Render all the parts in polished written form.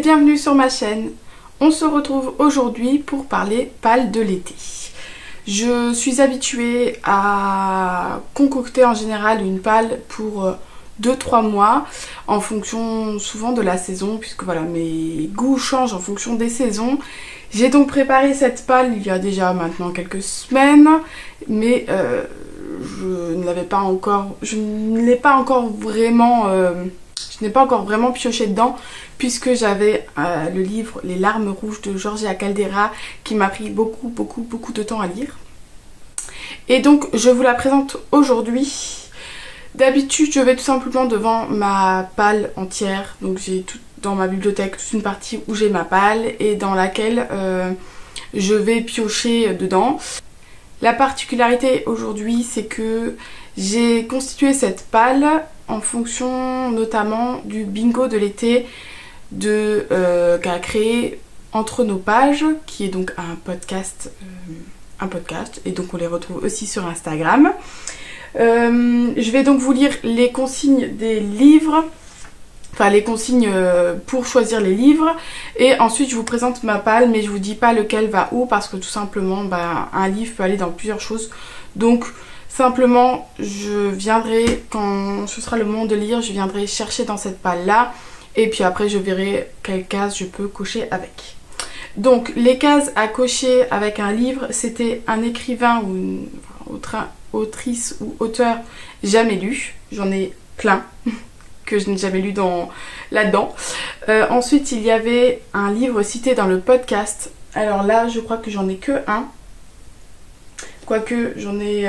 bienvenue sur ma chaîne. On se retrouve aujourd'hui pour parler pâles de l'été. Je suis habituée à concocter en général une pâle pour 2-3 mois en fonction souvent de la saison, puisque voilà, mes goûts changent en fonction des saisons. J'ai donc préparé cette pâle il y a déjà maintenant quelques semaines, mais je ne l'ai pas encore vraiment pioché dedans, puisque j'avais le livre Les larmes rouges de Georgia Caldera qui m'a pris beaucoup de temps à lire. Et donc je vous la présente aujourd'hui. D'habitude je vais tout simplement devant ma pâle entière, donc j'ai tout dans ma bibliothèque, toute une partie où j'ai ma pâle et dans laquelle je vais piocher dedans. La particularité aujourd'hui, c'est que j'ai constitué cette pâle en fonction notamment du bingo de l'été qu'a créé Entre nos pages, qui est donc un podcast, et donc on les retrouve aussi sur Instagram. Je vais donc vous lire les consignes des livres, enfin les consignes pour choisir les livres, et ensuite je vous présente ma pâle, mais je vous dis pas lequel va où parce que tout simplement un livre peut aller dans plusieurs choses. Donc simplement je viendrai, quand ce sera le moment de lire, je viendrai chercher dans cette pâle là, et puis après je verrai quelles cases je peux cocher avec. Donc les cases à cocher avec un livre, c'était un écrivain ou une autrice ou auteur jamais lu, j'en ai plein que je n'ai jamais lu là-dedans. Ensuite il y avait un livre cité dans le podcast, alors là je crois que j'en ai que un, quoique j'en ai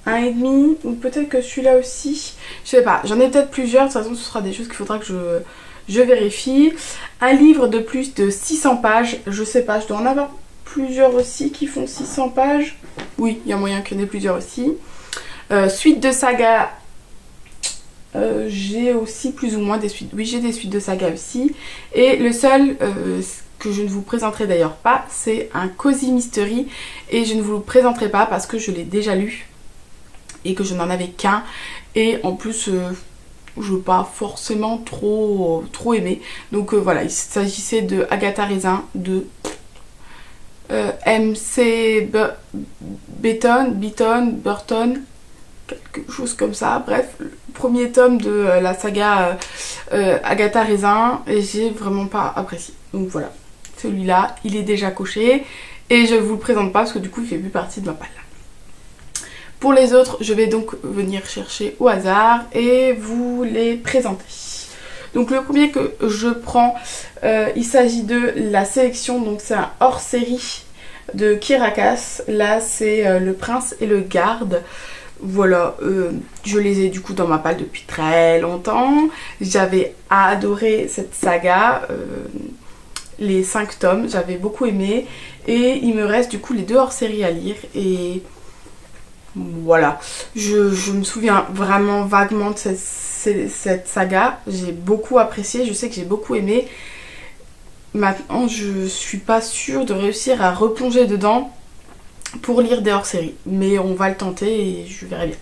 un et demi, ou peut-être que celui-là aussi, je sais pas, j'en ai peut-être plusieurs, de toute façon ce sera des choses qu'il faudra que je vérifie. Un livre de plus de 600 pages, je sais pas, je dois en avoir plusieurs aussi qui font 600 pages, oui il y a moyen qu'il y en ait plusieurs aussi. Suite de saga, j'ai aussi plus ou moins des suites, oui j'ai des suites de saga aussi, et le seul que je ne vous présenterai d'ailleurs pas, c'est un Cozy Mystery, et je ne vous le présenterai pas parce que je l'ai déjà lu et que je n'en avais qu'un, et en plus je n'ai pas forcément trop aimé, donc voilà, il s'agissait de Agatha Raisin de MC Burton, quelque chose comme ça, bref, le premier tome de la saga Agatha Raisin, et j'ai vraiment pas apprécié. Donc voilà, celui-là il est déjà coché et je vous le présente pas parce que du coup il fait plus partie de ma pâle. Pour les autres, je vais donc venir chercher au hasard et vous les présenter. Donc le premier que je prends, il s'agit de la sélection, donc c'est un hors-série de Kirakas. Là c'est Le Prince et le Garde. Voilà, je les ai du coup dans ma pâle depuis très longtemps. J'avais adoré cette saga, les 5 tomes, j'avais beaucoup aimé. Et il me reste du coup les 2 hors-série à lire, et voilà, je me souviens vraiment vaguement de cette saga. J'ai beaucoup apprécié, je sais que j'ai beaucoup aimé. Maintenant je suis pas sûre de réussir à replonger dedans pour lire des hors-série, mais on va le tenter et je verrai bien.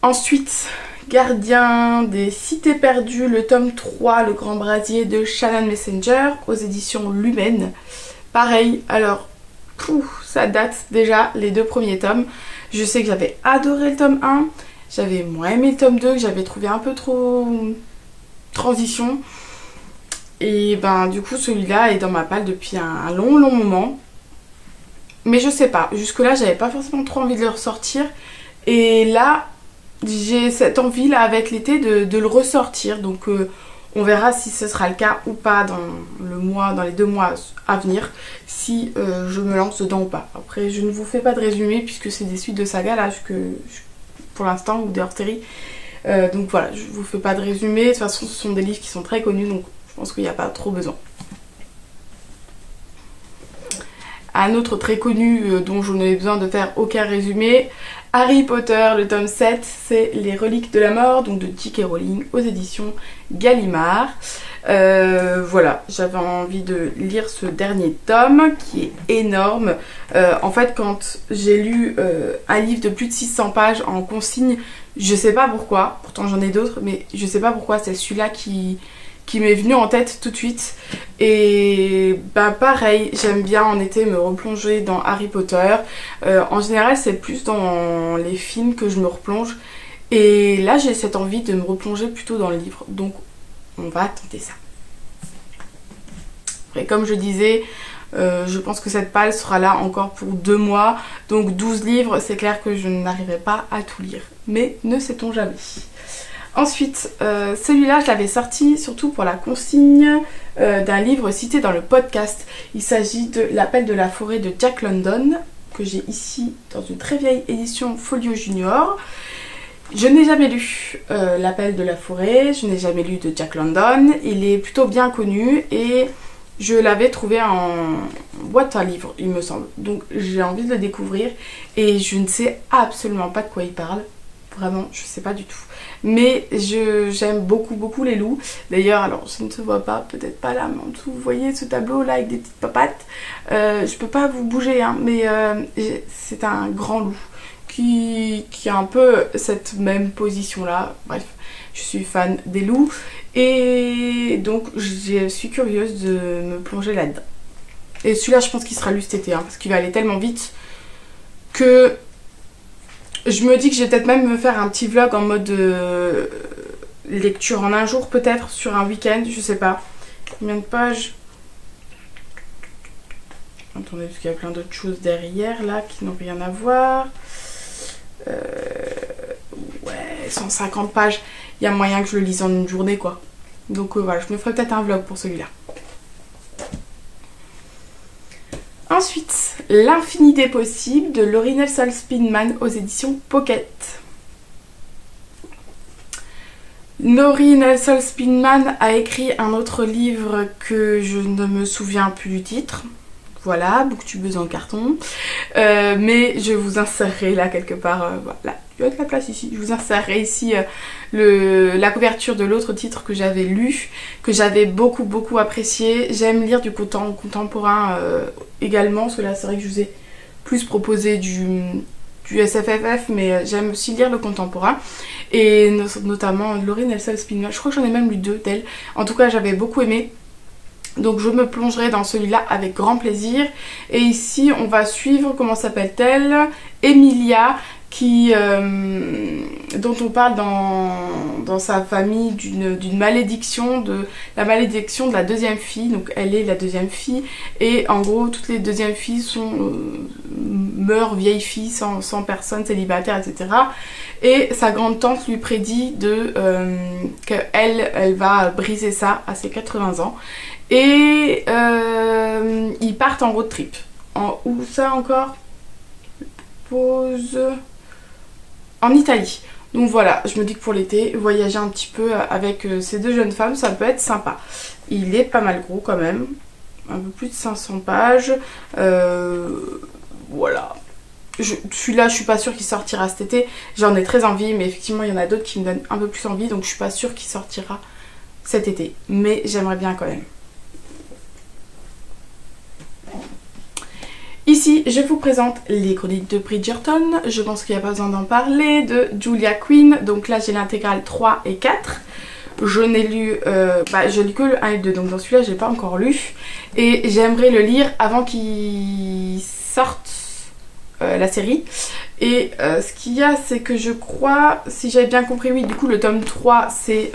Ensuite, Gardien des Cités Perdues, le tome 3, Le Grand Brasier de Shannon Messenger aux éditions Lumen. Pareil, alors ça date déjà, les 2 premiers tomes. Je sais que j'avais adoré le tome 1, j'avais moins aimé le tome 2, que j'avais trouvé un peu trop transition. Et du coup celui-là est dans ma pâle depuis un long moment. Mais je sais pas, jusque là j'avais pas forcément trop envie de le ressortir. Et là j'ai cette envie là avec l'été de le ressortir. Donc on verra si ce sera le cas ou pas dans les 2 mois à venir, si je me lance dedans ou pas. Après je ne vous fais pas de résumé puisque c'est des suites de saga là pour l'instant, ou des hors-série. Donc voilà, je vous fais pas de résumé. De toute façon ce sont des livres qui sont très connus, donc je pense qu'il n'y a pas trop besoin. Un autre très connu dont je n'ai besoin de faire aucun résumé, Harry Potter, le tome 7, c'est Les Reliques de la Mort, donc de J.K. Rowling aux éditions Gallimard. Voilà, j'avais envie de lire ce dernier tome qui est énorme. En fait, quand j'ai lu un livre de plus de 600 pages en consigne, je sais pas pourquoi, pourtant j'en ai d'autres, mais je sais pas pourquoi, c'est celui-là qui m'est venu en tête tout de suite. Et bah pareil, j'aime bien en été me replonger dans Harry Potter. En général, c'est plus dans les films que je me replonge. Et là, j'ai cette envie de me replonger plutôt dans le livre. Donc, on va tenter ça. Après, comme je disais, je pense que cette palle sera là encore pour 2 mois. Donc 12 livres, c'est clair que je n'arriverai pas à tout lire. Mais ne sait-on jamais. Ensuite, celui-là, je l'avais sorti surtout pour la consigne d'un livre cité dans le podcast. Il s'agit de L'Appel de la forêt de Jack London, que j'ai ici dans une très vieille édition Folio Junior. Je n'ai jamais lu L'Appel de la forêt, je n'ai jamais lu de Jack London. Il est plutôt bien connu et je l'avais trouvé en boîte à livres, il me semble. Donc j'ai envie de le découvrir et je ne sais absolument pas de quoi il parle. Vraiment, je sais pas du tout. Mais j'aime beaucoup les loups. D'ailleurs, alors ça ne se voit pas, peut-être pas là, mais en dessous, vous voyez ce tableau là avec des petites papates. Je peux pas vous bouger, hein, mais c'est un grand loup qui a un peu cette même position là. Bref, je suis fan des loups et donc je suis curieuse de me plonger là-dedans. Et celui-là, je pense qu'il sera lu cet été, hein, parce qu'il va aller tellement vite que je me dis que je vais peut-être même me faire un petit vlog en mode lecture en un jour, peut-être sur un week-end, je sais pas. Combien de pages? Attendez, parce qu'il y a plein d'autres choses derrière là qui n'ont rien à voir. Ouais, 150 pages. Il y a moyen que je le lise en une journée, quoi. Donc voilà, je me ferai peut-être un vlog pour celui-là. Ensuite, L'infini des possibles de Laurie Nelson Spinman aux éditions Pocket. Laurie Nelson Spinman a écrit un autre livre que je ne me souviens plus du titre. Voilà, booktubeuse en carton. Mais je vous insérerai là quelque part, voilà, il y a de la place ici. Je vous insérerai ici la couverture de l'autre titre que j'avais lu, que j'avais beaucoup apprécié. J'aime lire du contemporain également, parce que là c'est vrai que je vous ai plus proposé du SFFF, mais j'aime aussi lire le contemporain. Et notamment Laurie Nelson Spinman, je crois que j'en ai même lu 2 d'elle. En tout cas, j'avais beaucoup aimé. Donc je me plongerai dans celui-là avec grand plaisir. Et ici on va suivre, comment s'appelle-t-elle, Emilia, dont on parle dans sa famille d'une malédiction, la malédiction de la deuxième fille. Donc elle est la deuxième fille et en gros toutes les deuxièmes filles meurent vieilles filles sans personne, célibataire, etc. Et sa grande tante lui prédit qu'elle va briser ça à ses 80 ans. Et ils partent en road trip. Où ça encore? Pause. En Italie. Donc voilà, je me dis que pour l'été, voyager un petit peu avec ces 2 jeunes femmes, ça peut être sympa. Il est pas mal gros quand même. Un peu plus de 500 pages. Voilà. Celui-là, je suis pas sûre qu'il sortira cet été. J'en ai très envie, mais effectivement, il y en a d'autres qui me donnent un peu plus envie. Donc je suis pas sûre qu'il sortira cet été. Mais j'aimerais bien quand même. Ici, je vous présente les chroniques de Bridgerton. Je pense qu'il n'y a pas besoin d'en parler. De Julia Quinn. Donc là, j'ai l'intégrale 3 et 4. Je n'ai lu, je lis que le 1 et le 2. Donc dans celui-là, je n'ai pas encore lu. Et j'aimerais le lire avant qu'il sorte la série. Et ce qu'il y a, c'est que je crois, si j'avais bien compris, oui, du coup, le tome 3, c'est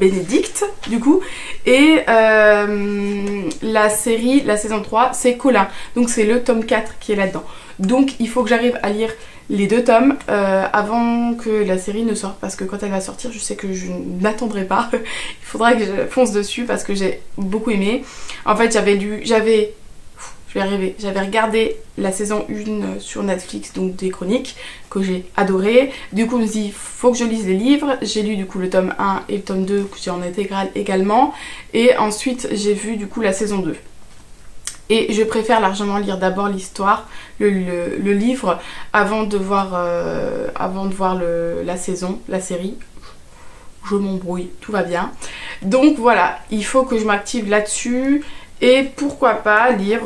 Bénédicte, du coup. Et la série, la saison 3, c'est Colin. Donc c'est le tome 4 qui est là-dedans. Donc il faut que j'arrive à lire les 2 tomes avant que la série ne sorte. Parce que quand elle va sortir, je sais que je n'attendrai pas. Il faudra que je fonce dessus parce que j'ai beaucoup aimé. En fait, j'avais regardé la saison 1 sur Netflix, donc des chroniques, que j'ai adoré. Du coup, je me suis dit, faut que je lise les livres. J'ai lu du coup le tome 1 et le tome 2, que j'ai en intégrale également. Et ensuite, j'ai vu du coup la saison 2. Et je préfère largement lire d'abord l'histoire, le livre, avant de voir la série. je m'embrouille, tout va bien. Donc voilà, il faut que je m'active là-dessus et pourquoi pas lire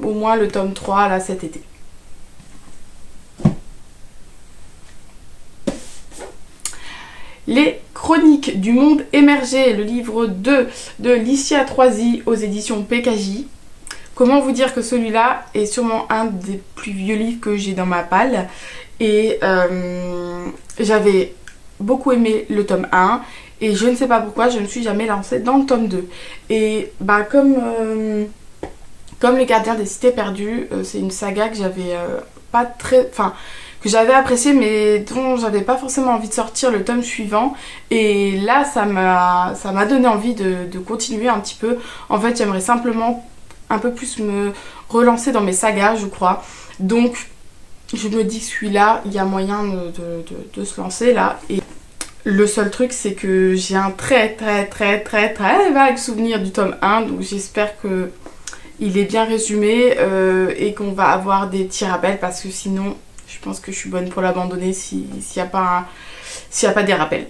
au moins le tome 3 là cet été. Les Chroniques du Monde Émergé, le livre 2 de Licia Troisi aux éditions PKJ. Comment vous dire que celui-là est sûrement un des plus vieux livres que j'ai dans ma palle. Et j'avais beaucoup aimé le tome 1 et je ne sais pas pourquoi je ne me suis jamais lancée dans le tome 2. Et bah comme Les Gardiens des Cités Perdues, c'est une saga que j'avais pas très... Enfin, que j'avais apprécié mais dont j'avais pas forcément envie de sortir le tome suivant, et là ça m'a donné envie de continuer un petit peu. En fait j'aimerais simplement un peu plus me relancer dans mes sagas je crois, donc je me dis que celui-là il y a moyen de se lancer là. Et le seul truc c'est que j'ai un très vague souvenir du tome 1, donc j'espère que il est bien résumé et qu'on va avoir des petits rappels, parce que sinon je pense que je suis bonne pour l'abandonner s'il n'y a pas des rappels.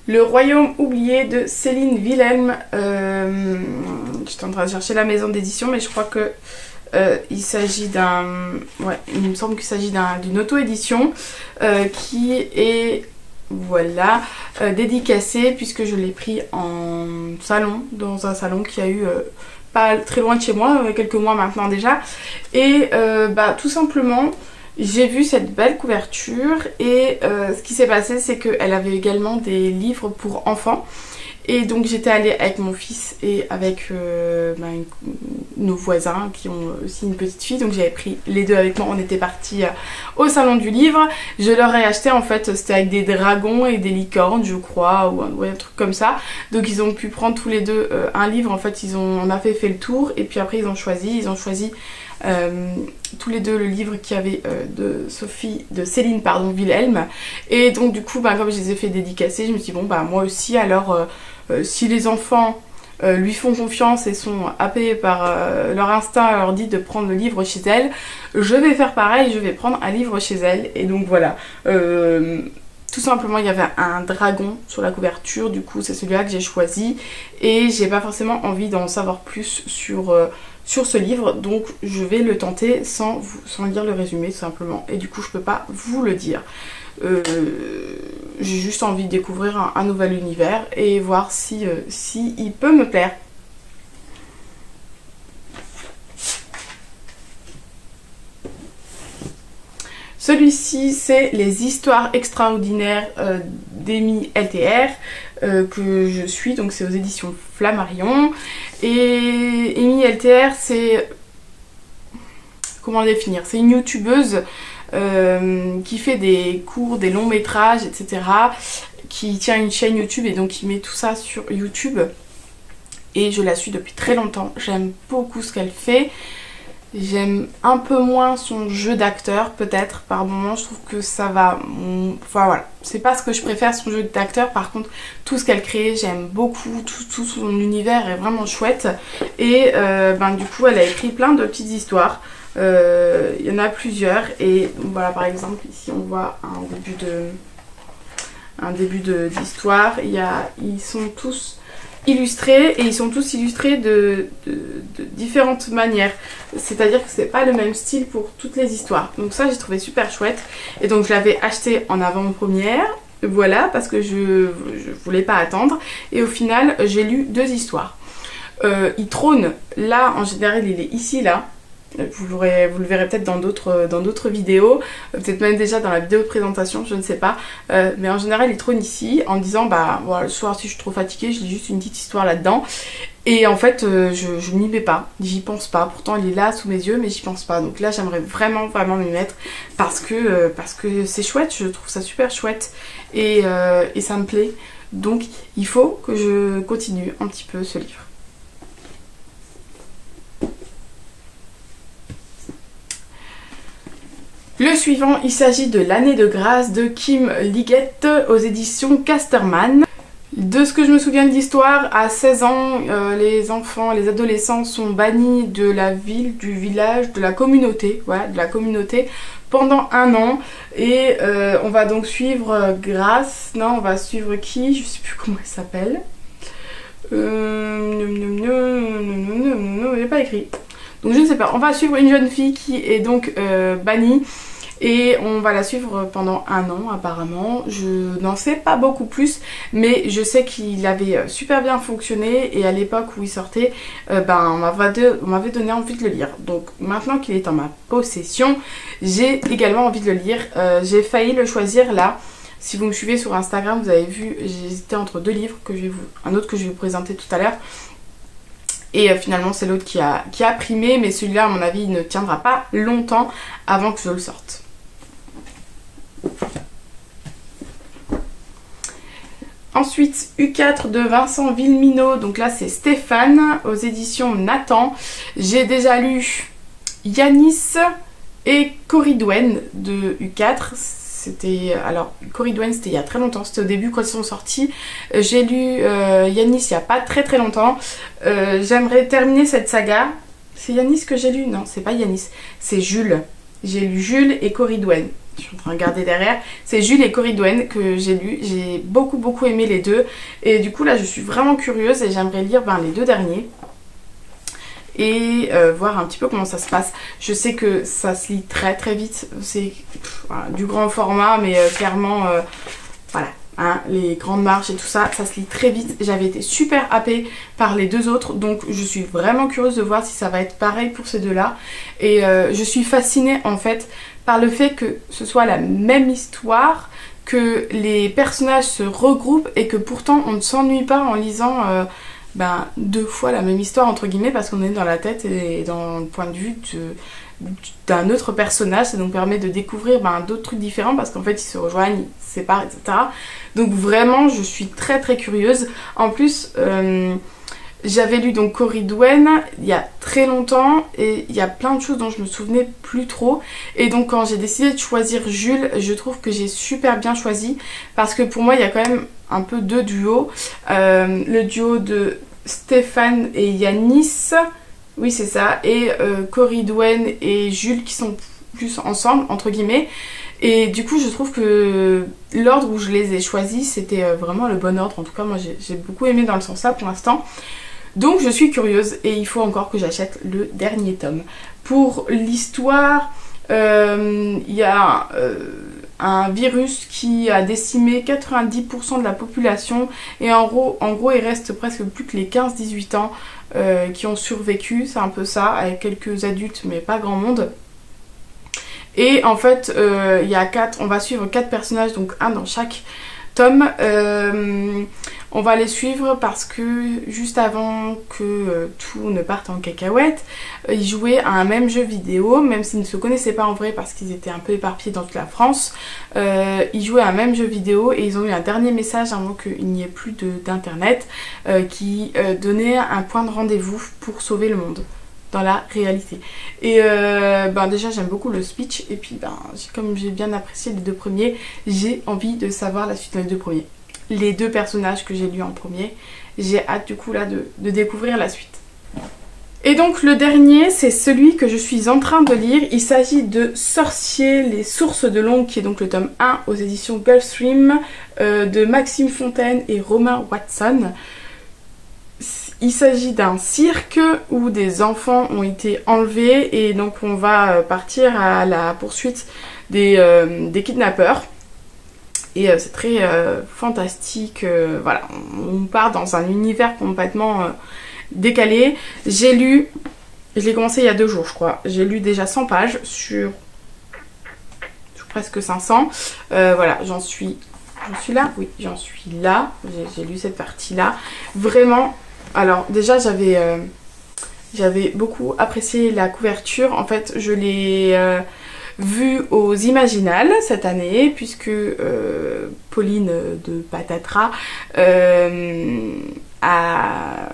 Le Royaume oublié de Céline Wilhelm. J'étais en train de chercher la maison d'édition, mais je crois que il s'agit d'un... Ouais, il me semble qu'il s'agit d'une auto-édition qui est... Voilà, dédicacée, puisque je l'ai pris en salon, dans un salon qui a eu... pas très loin de chez moi, quelques mois maintenant déjà. Et bah tout simplement j'ai vu cette belle couverture et ce qui s'est passé c'est qu'elle avait également des livres pour enfants. Et donc j'étais allée avec mon fils et avec nos voisins qui ont aussi une petite fille. Donc j'avais pris les deux avec moi, on était partis au salon du livre. Je leur ai acheté, en fait c'était avec des dragons et des licornes je crois, ou un truc comme ça. Donc ils ont pu prendre tous les deux un livre. En fait on a fait le tour et puis après ils ont choisi tous les deux le livre qu'il y avait de Céline Wilhelm. Et donc du coup comme je les ai fait dédicacer, je me suis dit bon bah moi aussi alors si les enfants lui font confiance et sont happés par leur instinct leur dit de prendre le livre chez elle, je vais faire pareil, je vais prendre un livre chez elle. Et donc voilà, tout simplement il y avait un dragon sur la couverture, du coup c'est celui-là que j'ai choisi et j'ai pas forcément envie d'en savoir plus sur ce livre, donc je vais le tenter sans lire le résumé tout simplement, et du coup je peux pas vous le dire. J'ai juste envie de découvrir un nouvel univers et voir si il peut me plaire. Celui-ci c'est Les Histoires Extraordinaires d'Amy LTR que je suis, donc c'est aux éditions Flammarion. Et Amy LTR c'est... comment le définir? C'est une youtubeuse qui fait des courts, des longs métrages, etc. Qui tient une chaîne YouTube et donc qui met tout ça sur YouTube. Et je la suis depuis très longtemps, j'aime beaucoup ce qu'elle fait. J'aime un peu moins son jeu d'acteur peut-être, par moments je trouve que ça va... Enfin voilà, c'est pas ce que je préfère son jeu d'acteur, par contre tout ce qu'elle crée j'aime beaucoup, tout son univers est vraiment chouette. Et du coup elle a écrit plein de petites histoires, il y en a plusieurs et voilà, par exemple ici on voit un début d'histoire, ils sont tous illustrés et ils sont tous illustrés de différentes manières, c'est-à-dire que c'est pas le même style pour toutes les histoires, donc ça j'ai trouvé super chouette. Et donc je l'avais acheté en avant-première, voilà, parce que je voulais pas attendre, et au final j'ai lu 2 histoires. Il trône là, en général il est ici là. Vous le verrez peut-être dans d'autres vidéos, peut-être même déjà dans la vidéo de présentation, je ne sais pas. Mais en général, il trône ici en disant bah voilà, le soir si je suis trop fatiguée, je lis juste une petite histoire là-dedans. Et en fait, je n'y vais pas, j'y pense pas. Pourtant, il est là sous mes yeux, mais j'y pense pas. Donc là, j'aimerais vraiment m'y mettre parce que c'est chouette, je trouve ça super chouette et ça me plaît. Donc il faut que je continue un petit peu ce livre. Le suivant, il s'agit de L'année de grâce de Kim Liggett aux éditions Casterman. De ce que je me souviens de l'histoire, à 16 ans, les enfants, les adolescents sont bannis de la ville, du village, de la communauté, ouais, de la communauté, pendant 1 an. Et on va donc suivre Grace, non, on va suivre qui? Je sais plus comment elle s'appelle. Il n'est pas écrit. Donc je ne sais pas, on va suivre une jeune fille qui est donc bannie. Et on va la suivre pendant 1 an apparemment. Je n'en sais pas beaucoup plus, mais je sais qu'il avait super bien fonctionné. Et à l'époque où il sortait, on m'avait donné envie de le lire. Donc maintenant qu'il est en ma possession, j'ai également envie de le lire. J'ai failli le choisir là. Si vous me suivez sur Instagram, vous avez vu, j'ai hésité entre 2 livres, un autre que je vais vous présenter tout à l'heure. Et finalement c'est l'autre qui a primé, mais celui-là à mon avis il ne tiendra pas longtemps avant que je le sorte. Ensuite, U4 de Vincent Villeminot, donc là c'est Stéphane, aux éditions Nathan. J'ai déjà lu Yanis et Corridwen de U4. C'était, alors Corridwen c'était il y a très longtemps, c'était au début quand ils sont sortis. J'ai lu Yanis il n'y a pas très longtemps. J'aimerais terminer cette saga. C'est Yanis que j'ai lu? Non, c'est pas Yanis, c'est Jules. J'ai lu Jules et Corridwen. Je suis en train de regarder derrière. C'est Jules et Corridwen que j'ai lu. J'ai beaucoup aimé les deux. Et du coup là je suis vraiment curieuse et j'aimerais lire les 2 derniers. Et voir un petit peu comment ça se passe. Je sais que ça se lit très vite. C'est du grand format, mais clairement, voilà. Hein, les grandes marches et tout ça, ça se lit très vite. J'avais été super happée par les 2 autres, donc je suis vraiment curieuse de voir si ça va être pareil pour ces 2-là. Et je suis fascinée en fait par le fait que ce soit la même histoire, que les personnages se regroupent et que pourtant on ne s'ennuie pas en lisant 2 fois la même histoire entre guillemets, parce qu'on est dans la tête et dans le point de vue d'un autre personnage. Ça nous permet de découvrir d'autres trucs différents parce qu'en fait ils se rejoignent, ils se séparent, etc. Donc vraiment je suis très curieuse. En plus j'avais lu donc Corridwen il y a très longtemps et il y a plein de choses dont je me souvenais plus trop. Et donc quand j'ai décidé de choisir Jules, je trouve que j'ai super bien choisi parce que pour moi il y a quand même un peu 2 duos. Le duo de Stéphane et Yanis, oui c'est ça, et Corridwen et Jules qui sont plus ensemble entre guillemets. Et du coup je trouve que l'ordre où je les ai choisis c'était vraiment le bon ordre. En tout cas moi j'ai beaucoup aimé dans le sens là pour l'instant. Donc je suis curieuse et il faut encore que j'achète le dernier tome. Pour l'histoire, il y a un virus qui a décimé 90% de la population et en gros il reste presque plus que les 15-18 ans qui ont survécu. C'est un peu ça, avec quelques adultes mais pas grand monde. Et en fait il y a on va suivre 4 personnages, donc un dans chaque tome. On va les suivre parce que juste avant que tout ne parte en cacahuète, ils jouaient à un même jeu vidéo, même s'ils ne se connaissaient pas en vrai parce qu'ils étaient un peu éparpillés dans toute la France. Ils jouaient à un même jeu vidéo et ils ont eu un dernier message avant qu'il n'y ait plus d'internet qui donnait un point de rendez-vous pour sauver le monde dans la réalité. Et déjà j'aime beaucoup le speech et puis comme j'ai bien apprécié les 2 premiers, j'ai envie de savoir la suite des 2 premiers. Les 2 personnages que j'ai lus en premier, j'ai hâte du coup là de découvrir la suite. Et donc le dernier c'est celui que je suis en train de lire. Il s'agit de Sorcier, les sources de l'ombre, qui est donc le tome 1 aux éditions Gulfstream de Maxime Fontaine et Romain Watson. Il s'agit d'un cirque où des enfants ont été enlevés et donc on va partir à la poursuite des kidnappeurs. Et c'est très fantastique, voilà, on part dans un univers complètement décalé. J'ai lu, je l'ai commencé il y a 2 jours je crois, j'ai lu déjà 100 pages sur presque 500. Voilà, j'en suis là, oui j'en suis là, j'ai lu cette partie là, vraiment. Alors déjà j'avais beaucoup apprécié la couverture. En fait je l'ai vue aux Imaginales cette année puisque Pauline de Patatras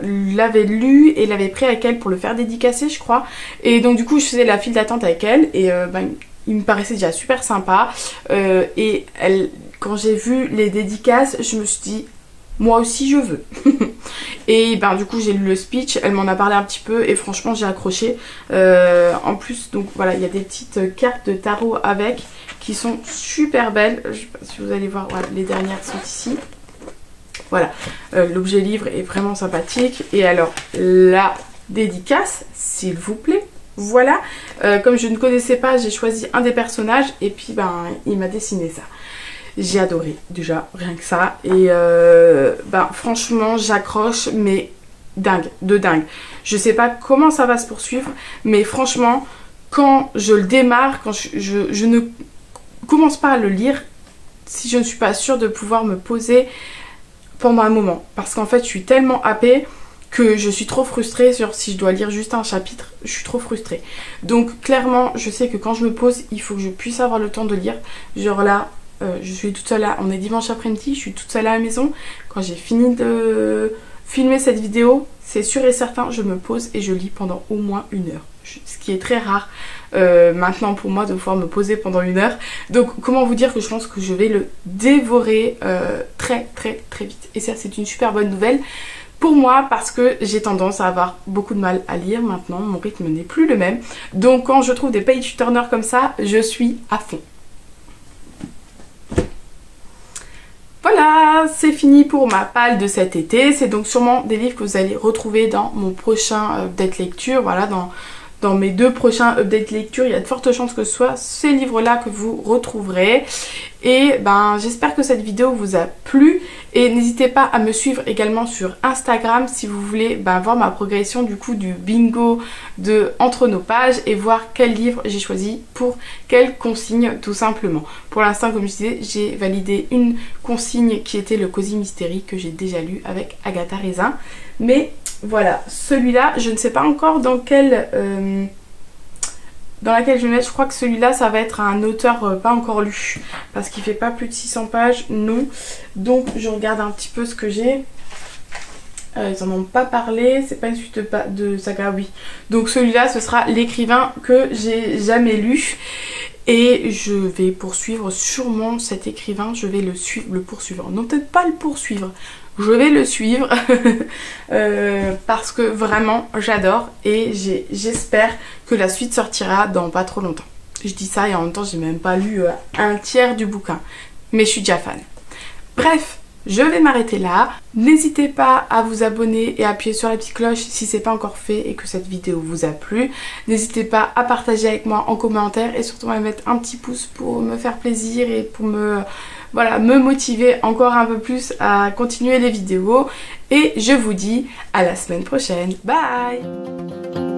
l'avait lu et l'avait pris avec elle pour le faire dédicacer je crois. Et donc du coup je faisais la file d'attente avec elle et il me paraissait déjà super sympa. Et quand j'ai vu les dédicaces je me suis dit moi aussi je veux. Et ben du coup j'ai lu le speech, elle m'en a parlé un petit peu et franchement j'ai accroché. En plus donc voilà, il y a des petites cartes de tarot avec qui sont super belles. Je sais pas si vous allez voir, voilà, les dernières sont ici. Voilà, l'objet livre est vraiment sympathique. Et alors la dédicace, s'il vous plaît. Voilà, comme je ne connaissais pas, j'ai choisi un des personnages et puis ben il m'a dessiné ça. J'ai adoré déjà, rien que ça. Et ben franchement j'accroche, mais dingue, de dingue. Je sais pas comment ça va se poursuivre, mais franchement quand je le démarre, quand je ne commence pas à le lire si je ne suis pas sûre de pouvoir me poser pendant un moment. Parce qu'en fait je suis tellement happée que je suis trop frustrée sur si je dois lire juste un chapitre, je suis trop frustrée. Donc clairement je sais que quand je me pose, il faut que je puisse avoir le temps de lire. Genre là, je suis toute seule là, on est dimanche après-midi, je suis toute seule à la maison. Quand j'ai fini de filmer cette vidéo, c'est sûr et certain, je me pose et je lis pendant au moins 1 heure. Ce qui est très rare maintenant pour moi de pouvoir me poser pendant 1 heure. Donc comment vous dire que je pense que je vais le dévorer très vite. Et ça c'est une super bonne nouvelle pour moi parce que j'ai tendance à avoir beaucoup de mal à lire maintenant, mon rythme n'est plus le même. Donc quand je trouve des page turners comme ça, je suis à fond. Voilà, c'est fini pour ma palle de cet été. C'est donc sûrement des livres que vous allez retrouver dans mon prochain update lecture. Voilà, dans mes 2 prochains updates lecture, il y a de fortes chances que ce soit ces livres-là que vous retrouverez. Et ben j'espère que cette vidéo vous a plu. Et n'hésitez pas à me suivre également sur Instagram si vous voulez voir ma progression du coup du bingo de Entre nos pages et voir quel livre j'ai choisi pour quelle consigne tout simplement. Pour l'instant comme je disais, j'ai validé une consigne qui était le Cosy Mystery que j'ai déjà lu avec Agatha Raisin. Mais voilà, celui-là, je ne sais pas encore dans quel... dans laquelle je vais mettre, je crois que celui-là ça va être un auteur pas encore lu parce qu'il fait pas plus de 600 pages, non. Donc je regarde un petit peu ce que j'ai. Ils en ont pas parlé, c'est pas une suite de saga, oui. Donc celui-là ce sera l'écrivain que j'ai jamais lu. Et je vais poursuivre sûrement cet écrivain, je vais le poursuivre. Non, peut-être pas le poursuivre, je vais le suivre parce que vraiment j'adore et j'espère que la suite sortira dans pas trop longtemps. Je dis ça et en même temps j'ai même pas lu un tiers du bouquin, mais je suis déjà fan. Bref, je vais m'arrêter là. N'hésitez pas à vous abonner et à appuyer sur la petite cloche si c'est pas encore fait et que cette vidéo vous a plu. N'hésitez pas à partager avec moi en commentaire et surtout à mettre un petit pouce pour me faire plaisir et pour me motiver encore un peu plus à continuer les vidéos. Et je vous dis à la semaine prochaine. Bye!